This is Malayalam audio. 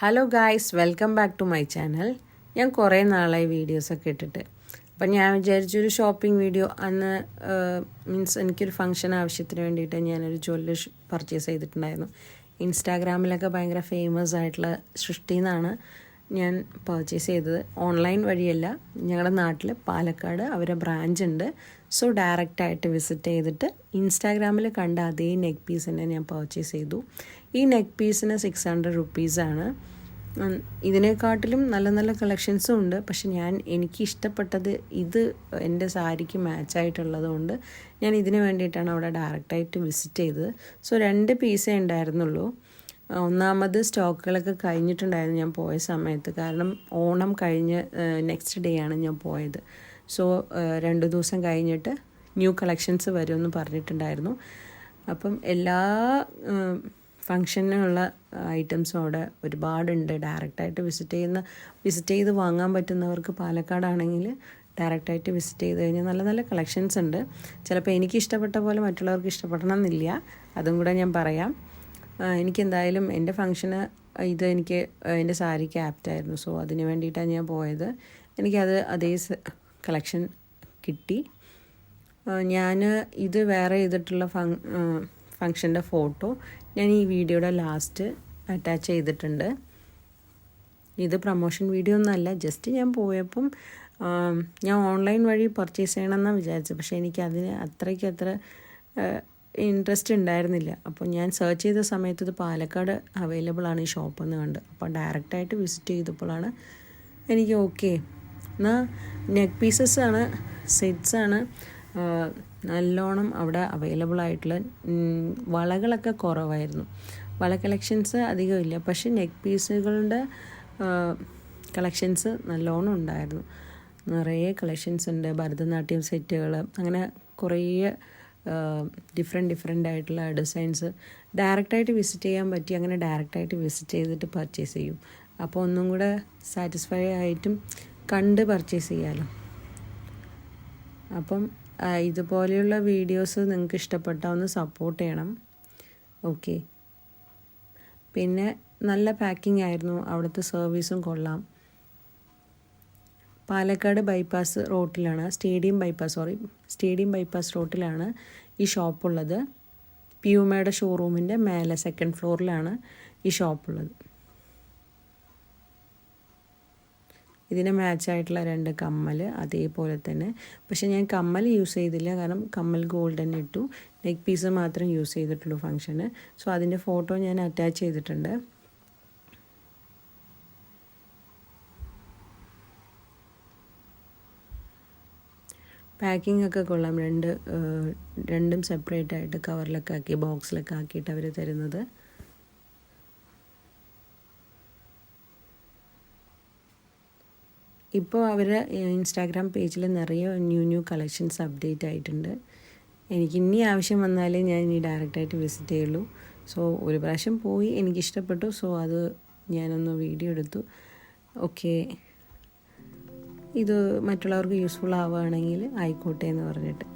Hello guys, welcome back to my channel. ഞാൻ കുറേ നാളായി വീഡിയോസൊക്കെ ഇട്ടിട്ട്. അപ്പം ഞാൻ വിചാരിച്ചൊരു ഷോപ്പിംഗ് വീഡിയോ അന്ന് മീൻസ് എനിക്കൊരു ഫംഗ്ഷൻ ആവശ്യത്തിന് വേണ്ടിയിട്ട് ഞാനൊരു ജ്വല്ലറി പർച്ചേസ് ചെയ്തിട്ടുണ്ടായിരുന്നു. ഇൻസ്റ്റാഗ്രാമിലൊക്കെ ഭയങ്കര ഫേമസ് ആയിട്ടുള്ള സൃഷ്ടി എന്നാണ് ഞാൻ പർച്ചേസ് ചെയ്തത്. ഓൺലൈൻ വഴിയല്ല, ഞങ്ങളുടെ നാട്ടിൽ പാലക്കാട് അവരെ ബ്രാഞ്ച് ഉണ്ട്. സോ ഡയറക്റ്റായിട്ട് വിസിറ്റ് ചെയ്തിട്ട് ഇൻസ്റ്റാഗ്രാമിൽ കണ്ട അതേ നെക്ക് പീസ് തന്നെ ഞാൻ പർച്ചേസ് ചെയ്തു. ഈ നെക്ക് പീസിന് 600 റുപ്പീസാണ്. ഇതിനെക്കാട്ടിലും നല്ല നല്ല കളക്ഷൻസും ഉണ്ട്. പക്ഷെ എനിക്ക് ഇഷ്ടപ്പെട്ടത് ഇത് എൻ്റെ സാരിക്ക് മാച്ചായിട്ടുള്ളത് കൊണ്ട് ഞാൻ ഇതിന് വേണ്ടിയിട്ടാണ് അവിടെ ഡയറക്റ്റായിട്ട് വിസിറ്റ് ചെയ്തത്. സോ 2 പീസേ ഉണ്ടായിരുന്നുള്ളൂ. ഒന്നാമത് സ്റ്റോക്കുകളൊക്കെ കഴിഞ്ഞിട്ടുണ്ടായിരുന്നു ഞാൻ പോയ സമയത്ത്. കാരണം ഓണം കഴിഞ്ഞ് നെക്സ്റ്റ് ഡേ ആണ് ഞാൻ പോയത്. സോ 2 ദിവസം കഴിഞ്ഞിട്ട് ന്യൂ കളക്ഷൻസ് വരുമെന്ന് പറഞ്ഞിട്ടുണ്ടായിരുന്നു. അപ്പം എല്ലാ ഫങ്ഷനുള്ള ഐറ്റംസും അവിടെ ഒരുപാടുണ്ട്. ഡയറക്റ്റായിട്ട് വിസിറ്റ് ചെയ്ത് വാങ്ങാൻ പറ്റുന്നവർക്ക് പാലക്കാടാണെങ്കിൽ ഡയറക്റ്റായിട്ട് വിസിറ്റ് ചെയ്ത് കഴിഞ്ഞാൽ നല്ല നല്ല കളക്ഷൻസ് ഉണ്ട്. ചിലപ്പോൾ എനിക്ക് ഇഷ്ടപ്പെട്ട പോലെ മറ്റുള്ളവർക്ക് ഇഷ്ടപ്പെടണം എന്നില്ല, അതും കൂടെ ഞാൻ പറയാം. എനിക്കെന്തായാലും എൻ്റെ ഫങ്ഷന് എനിക്ക് എൻ്റെ സാരിക്ക് ആപ്റ്റായിരുന്നു. സോ അതിന് വേണ്ടിയിട്ടാണ് ഞാൻ പോയത്. എനിക്കത് അതേ കളക്ഷൻ കിട്ടി. ഞാൻ ഇത് വേറെ ചെയ്തിട്ടുള്ള ഫങ്ഷൻ്റെ ഫോട്ടോ ഞാൻ ഈ വീഡിയോയുടെ ലാസ്റ്റ് അറ്റാച്ച് ചെയ്തിട്ടുണ്ട്. ഇത് പ്രൊമോഷൻ വീഡിയോ ഒന്നുമല്ല, ജസ്റ്റ് ഞാൻ പോയപ്പം ഞാൻ ഓൺലൈൻ വഴി പർച്ചേസ് ചെയ്യണമെന്നാണ് വിചാരിച്ചത്. പക്ഷേ എനിക്കതിന് അത്ര ഇൻട്രസ്റ്റ് ഉണ്ടായിരുന്നില്ല. അപ്പോൾ ഞാൻ സെർച്ച് ചെയ്ത സമയത്ത് ഇത് പാലക്കാട് അവൈലബിൾ ആണ് ഈ ഷോപ്പെന്ന് കണ്ട്. അപ്പോൾ ഡയറക്റ്റായിട്ട് വിസിറ്റ് ചെയ്തപ്പോഴാണ് എനിക്ക് ഓക്കെ എന്നാൽ നെക്ക് പീസസ് ആണ്, സെറ്റ്സാണ് നല്ലോണം അവിടെ അവൈലബിൾ ആയിട്ടുള്ള. വളകളൊക്കെ കുറവായിരുന്നു, വള കളക്ഷൻസ് അധികമില്ല. പക്ഷേ നെക്ക് പീസുകളുടെ കളക്ഷൻസ് നല്ലോണം ഉണ്ടായിരുന്നു. നിറയെ കളക്ഷൻസ് ഉണ്ട്. ഭരതനാട്യം സെറ്റുകൾ, അങ്ങനെ കുറേ ഡിഫറെൻ്റ് ആയിട്ടുള്ള ഡിസൈൻസ് ഡയറക്റ്റായിട്ട് വിസിറ്റ് ചെയ്യാൻ പറ്റി. അങ്ങനെ ഡയറക്റ്റായിട്ട് വിസിറ്റ് ചെയ്തിട്ട് പർച്ചേസ് ചെയ്യും. അപ്പോൾ ഒന്നും കൂടെ സാറ്റിസ്ഫൈ ആയിട്ടും കണ്ട് പർച്ചേസ് ചെയ്യാമല്ലോ. അപ്പം ഇതുപോലെയുള്ള വീഡിയോസ് നിങ്ങൾക്ക് ഇഷ്ടപ്പെട്ടാൽ ഒന്ന് സപ്പോർട്ട് ചെയ്യണം. ഓക്കെ. പിന്നെ നല്ല പാക്കിംഗ് ആയിരുന്നു, അവിടുത്തെ സർവീസും കൊള്ളാം. പാലക്കാട് ബൈപ്പാസ് റോട്ടിലാണ്, സ്റ്റേഡിയം ബൈപ്പാസ് റോട്ടിലാണ് ഈ ഷോപ്പുള്ളത്. പിയൂമയുടെ ഷോറൂമിൻ്റെ മേലെ 2nd ഫ്ലോറിലാണ് ഈ ഷോപ്പുള്ളത്. ഇതിന് മാച്ചായിട്ടുള്ള 2 കമ്മൽ അതേപോലെ തന്നെ. പക്ഷേ ഞാൻ കമ്മൽ യൂസ് ചെയ്തില്ല, കാരണം കമ്മൽ ഗോൾഡൻ ഇട്ടു. നെക്ക് പീസ് മാത്രം യൂസ് ചെയ്തിട്ടുള്ളൂ ഫങ്ഷന്. സോ അതിൻ്റെ ഫോട്ടോ ഞാൻ അറ്റാച്ച് ചെയ്തിട്ടുണ്ട്. പാക്കിംഗ് ഒക്കെ കൊള്ളാം. രണ്ടും സെപ്പറേറ്റ് ആയിട്ട് കവറിലൊക്കെ ആക്കി ബോക്സിലൊക്കെ ആക്കിയിട്ട് അവർ തരുന്നത്. ഇപ്പോൾ അവരെ ഇൻസ്റ്റാഗ്രാം പേജിൽ നിറയെ ന്യൂ കളക്ഷൻസ് അപ്ഡേറ്റ് ആയിട്ടുണ്ട്. എനിക്ക് ഇനി ആവശ്യം വന്നാലേ ഞാൻ ഇനി ഡയറക്റ്റായിട്ട് വിസിറ്റ് ചെയ്യുള്ളൂ. സോ ഒരു പ്രാവശ്യം പോയി എനിക്കിഷ്ടപ്പെട്ടു. സോ അത് ഞാനൊന്ന് വീഡിയോ എടുത്തു. ഓക്കെ, ഇത് മറ്റുള്ളവർക്ക് യൂസ്ഫുൾ ആവുകയാണെങ്കിൽ ആയിക്കോട്ടെ എന്ന് പറഞ്ഞിട്ട്.